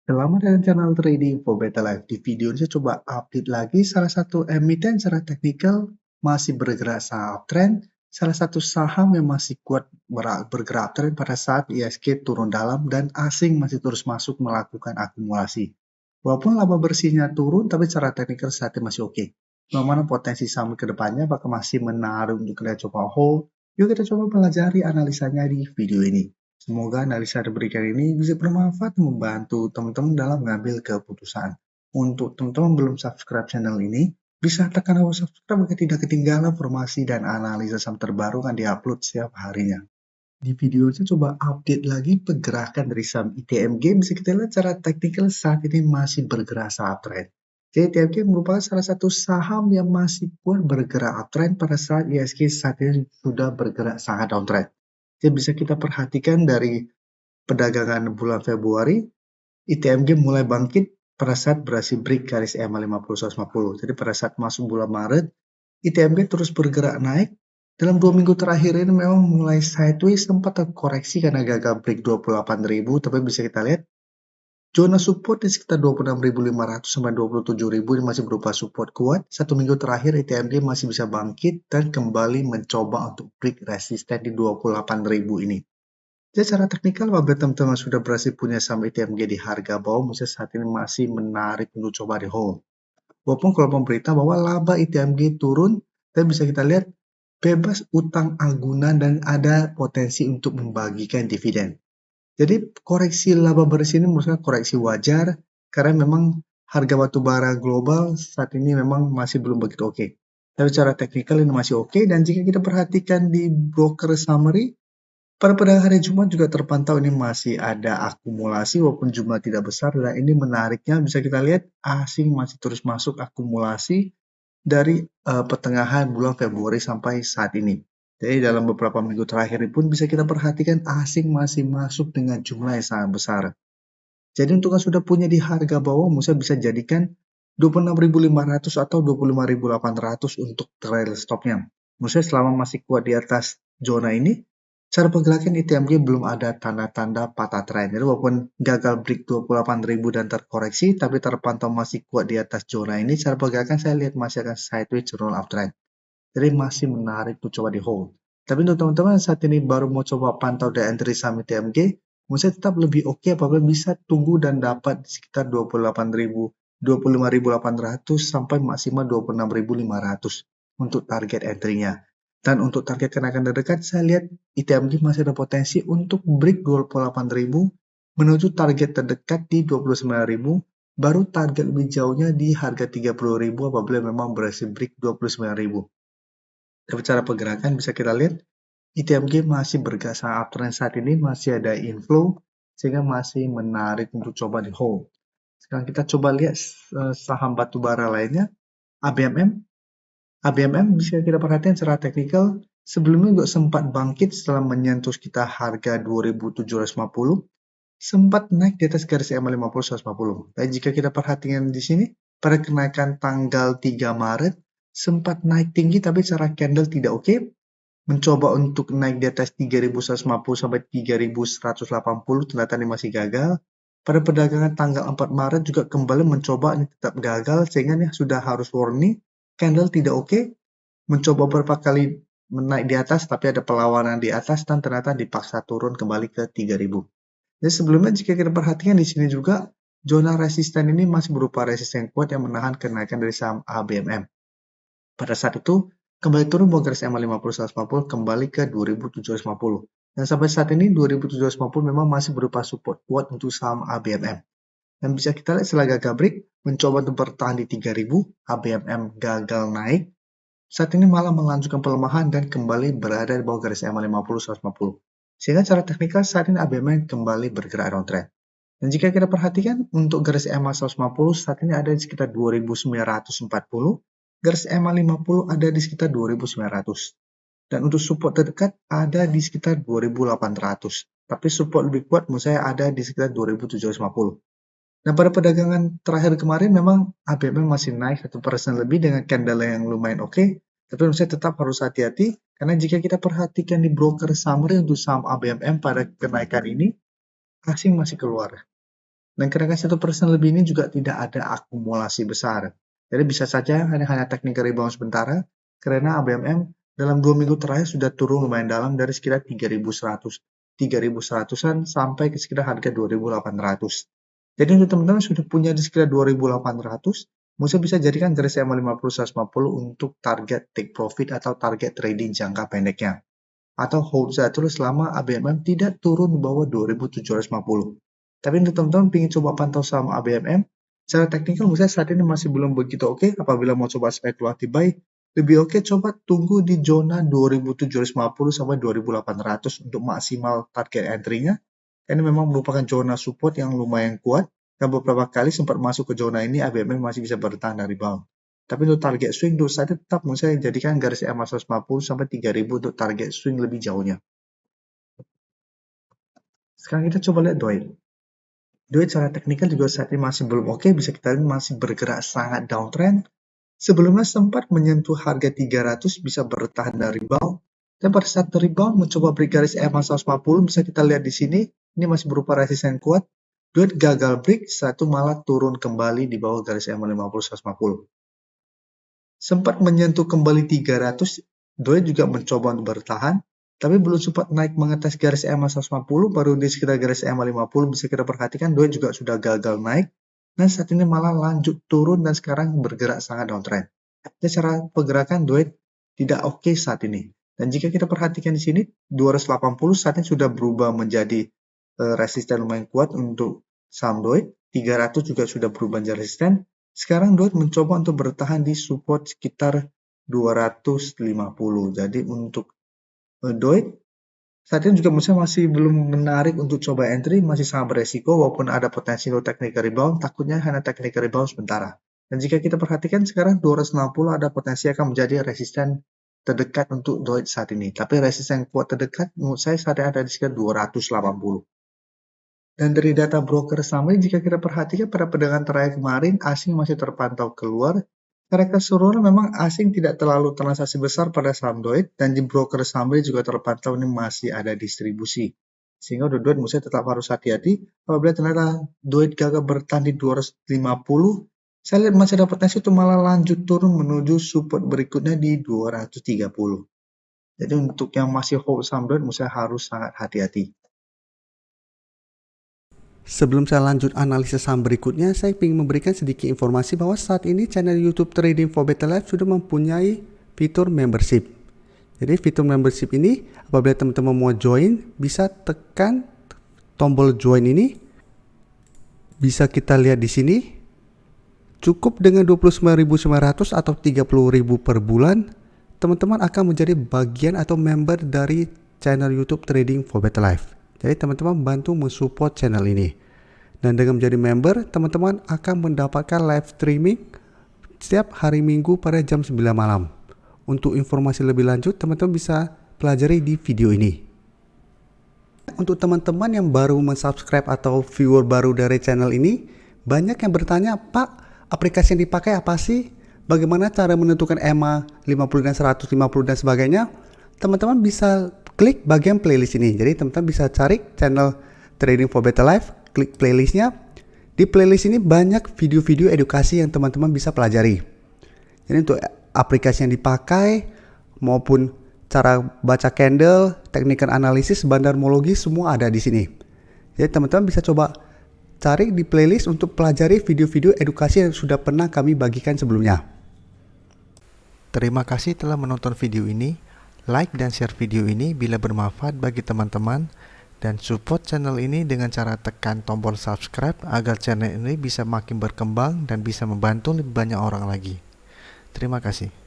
Selamat datang channel Trading for Better Life. Di video ini saya coba update lagi salah satu emiten secara teknikal masih bergerak saham uptrend. Salah satu saham yang masih kuat bergerak uptrend pada saat ISG turun dalam dan asing masih terus masuk melakukan akumulasi. Walaupun laba bersihnya turun, tapi secara teknikal saat ini masih oke. Bagaimana potensi saham ke depannya, apakah masih menaruh untuk kita coba hold? Yuk kita coba pelajari analisanya di video ini. Semoga analisa yang diberikan ini bisa bermanfaat membantu teman-teman dalam mengambil keputusan. Untuk teman-teman belum subscribe channel ini, bisa tekan tombol subscribe agar tidak ketinggalan informasi dan analisa saham terbaru yang diupload setiap harinya. Di video ini saya coba update lagi pergerakan dari saham ITMG. Bisa kita lihat secara teknikal saat ini masih bergerak saham uptrend. Jadi ITMG merupakan salah satu saham yang masih kuat bergerak uptrend pada saat ISG saat ini sudah bergerak sangat downtrend. Jadi bisa kita perhatikan dari perdagangan bulan Februari, ITMG mulai bangkit pada saat berhasil break garis EMA 50-150. Jadi pada saat masuk bulan Maret, ITMG terus bergerak naik. Dalam 2 minggu terakhir ini memang mulai sideways, sempat terkoreksi karena gagal break 28.000, tapi bisa kita lihat zona support di sekitar 26.500 sampai 27.000 ini masih berupa support kuat. 1 minggu terakhir ITMG masih bisa bangkit dan kembali mencoba untuk break resisten di 28.000 ini. Jadi secara teknikal apabila teman-teman sudah berhasil punya saham ITMG di harga bawah, misalnya saat ini masih menarik untuk coba di hold. Walaupun kalau pemerintah bahwa laba ITMG turun, dan bisa kita lihat bebas utang agunan dan ada potensi untuk membagikan dividen. Jadi koreksi laba bersih ini menurut saya koreksi wajar karena memang harga batubara global saat ini memang masih belum begitu oke. Tapi secara teknikal ini masih oke, dan jika kita perhatikan di broker summary, pada hari Jumat juga terpantau ini masih ada akumulasi walaupun jumlah tidak besar, dan ini menariknya bisa kita lihat asing masih terus masuk akumulasi dari pertengahan bulan Februari sampai saat ini. Jadi dalam beberapa minggu terakhir pun bisa kita perhatikan asing masih masuk dengan jumlah yang sangat besar. Jadi untuk yang sudah punya di harga bawah, misalnya bisa jadikan 26.500 atau 25.800 untuk trail stopnya. Maksudnya selama masih kuat di atas zona ini, cara pergerakan ITMG belum ada tanda-tanda patah tren. Jadi walaupun gagal break 28.000 dan terkoreksi, tapi terpantau masih kuat di atas zona ini, cara pergerakan saya lihat masih akan sideways roll uptrend. Jadi masih menarik untuk coba di hold. Tapi untuk teman-teman saat ini baru mau coba pantau dan entry saham ITMG, menurut tetap lebih oke apabila bisa tunggu dan dapat di sekitar 25.800 sampai maksimal 26.500 untuk target entry-nya. Dan untuk target kenaikan terdekat, saya lihat ITMG masih ada potensi untuk break 28.000 menuju target terdekat di 29.000, baru target lebih jauhnya di harga 30.000 apabila memang berhasil break 29.000. Dari cara pergerakan bisa kita lihat ITMG masih bergerak sangat uptrend saat ini, masih ada inflow sehingga masih menarik untuk coba di hold. Sekarang kita coba lihat saham batubara lainnya, ABMM. ABMM bisa kita perhatikan secara teknikal, sebelumnya juga sempat bangkit setelah menyentuh kita harga 2.750, sempat naik di atas garis EMA 50-150. Dan jika kita perhatikan di sini, pada kenaikan tanggal 3 Maret, sempat naik tinggi tapi secara candle tidak oke, mencoba untuk naik di atas 3.150 sampai 3.180, ternyata ini masih gagal. Pada perdagangan tanggal 4 Maret juga kembali mencoba, ini tetap gagal, sehingga ini sudah harus warning, candle tidak oke, mencoba beberapa kali menaik di atas, tapi ada perlawanan di atas, dan ternyata dipaksa turun kembali ke 3.000. Jadi sebelumnya jika kita perhatikan di sini juga, zona resisten ini masih berupa resisten kuat yang menahan kenaikan dari saham ABMM. Pada saat itu, kembali turun bawah garis EMA 50-150 kembali ke 2.750. Dan sampai saat ini 2.750 memang masih berupa support kuat untuk saham ABMM. Dan bisa kita lihat setelah gagal break, mencoba untuk bertahan di 3.000, ABMM gagal naik. Saat ini malah melanjutkan pelemahan dan kembali berada di bawah garis EMA 50-150. Sehingga secara teknikal saat ini ABMM kembali bergerak downtrend. Dan jika kita perhatikan untuk garis EMA 150 saat ini ada di sekitar 2.940, garis EMA 50 ada di sekitar 2.900. Dan untuk support terdekat ada di sekitar 2.800. Tapi support lebih kuat menurut saya ada di sekitar 2.750. Nah, pada perdagangan terakhir kemarin memang ABMM masih naik 1% lebih dengan candle yang lumayan oke. Tapi menurut saya tetap harus hati-hati karena jika kita perhatikan di broker summary untuk saham ABMM pada kenaikan ini, asing masih keluar. Dan kenaikan 1% lebih ini juga tidak ada akumulasi besar. Jadi bisa saja hanya technical rebound sementara, karena ABMM dalam 2 minggu terakhir sudah turun lumayan dalam dari sekitar 3.100-an sampai ke sekitar harga 2.800. Jadi untuk teman-teman sudah punya di sekitar 2.800, Musa bisa jadikan garis EMA 50-150 untuk target take profit atau target trading jangka pendeknya. Atau hold saja terus selama ABMM tidak turun di bawah 2.750. Tapi untuk teman-teman ingin coba pantau saham ABMM, secara teknikal misalnya saat ini masih belum begitu oke. Apabila mau coba spekulatif buy, lebih oke coba tunggu di zona 2.750 sampai 2.800 untuk maksimal target entry-nya. Ini memang merupakan zona support yang lumayan kuat, dan beberapa kali sempat masuk ke zona ini ABMM masih bisa bertahan dari rebound. Tapi untuk target swing, untuk saat tetap saya jadikan garis EMA 150 sampai 3.000 untuk target swing lebih jauhnya. Sekarang kita coba lihat DOI. DOI secara teknikal juga saat ini masih belum oke, bisa kita lihat masih bergerak sangat downtrend. Sebelumnya sempat menyentuh harga 300, bisa bertahan dari rebound. Dan pada saat rebound mencoba break garis EMA 150, bisa kita lihat di sini, ini masih berupa resisten kuat. DOI gagal break, satu malah turun kembali di bawah garis EMA 50-150. Sempat menyentuh kembali 300, DOI juga mencoba untuk bertahan, tapi belum sempat naik mengatas garis EMA 150, baru di sekitar garis EMA 50 bisa kita perhatikan DOI juga sudah gagal naik, dan saat ini malah lanjut turun dan sekarang bergerak sangat downtrend. Jadi secara pergerakan DOI tidak oke saat ini. Dan jika kita perhatikan di sini, 280 saat ini sudah berubah menjadi resisten lumayan kuat untuk saham DOI, 300 juga sudah berubah menjadi resisten. Sekarang DOI mencoba untuk bertahan di support sekitar 250. Jadi untuk DOI saat ini juga masih belum menarik untuk coba entry, masih sangat beresiko walaupun ada potensi untuk technical rebound, takutnya hanya technical rebound sementara. Dan jika kita perhatikan sekarang 260 ada potensi akan menjadi resisten terdekat untuk DOI saat ini. Tapi resisten kuat terdekat menurut saya saat ini ada di sekitar 280. Dan dari data broker summary, jika kita perhatikan pada perdagangan terakhir kemarin, asing masih terpantau keluar. Secara keseluruhan memang asing tidak terlalu transaksi besar pada saham DOI, dan di broker summary juga terpantau ini masih ada distribusi. Sehingga DOI mesti tetap harus hati-hati. Apabila ternyata DOI gagal bertahan di 250, saya lihat masih ada potensi untuk malah lanjut turun menuju support berikutnya di 230. Jadi untuk yang masih hold saham DOI, mesti harus sangat hati-hati. Sebelum saya lanjut analisis saham berikutnya, saya ingin memberikan sedikit informasi bahwa saat ini channel YouTube Trading for Better Life sudah mempunyai fitur membership. Jadi fitur membership ini, apabila teman-teman mau join, bisa tekan tombol join ini. Bisa kita lihat di sini. Cukup dengan 29.900 atau 30.000 per bulan, teman-teman akan menjadi bagian atau member dari channel YouTube Trading for Better Life. Jadi teman-teman bantu mensupport channel ini. Dan dengan menjadi member, teman-teman akan mendapatkan live streaming setiap hari Minggu pada jam 9 malam. Untuk informasi lebih lanjut, teman-teman bisa pelajari di video ini. Untuk teman-teman yang baru mensubscribe atau viewer baru dari channel ini, banyak yang bertanya, Pak, aplikasi yang dipakai apa sih? Bagaimana cara menentukan EMA 50 dan 150 dan sebagainya? Teman-teman bisa klik bagian playlist ini. Jadi teman-teman bisa cari channel Trading for Better Life, klik playlistnya. Di playlist ini banyak video-video edukasi yang teman-teman bisa pelajari. Jadi untuk aplikasi yang dipakai maupun cara baca candle, technical analysis, bandarmologi semua ada di sini. Jadi teman-teman bisa coba cari di playlist untuk pelajari video-video edukasi yang sudah pernah kami bagikan sebelumnya. Terima kasih telah menonton video ini. Like dan share video ini bila bermanfaat bagi teman-teman, dan support channel ini dengan cara tekan tombol subscribe agar channel ini bisa makin berkembang dan bisa membantu lebih banyak orang lagi. Terima kasih.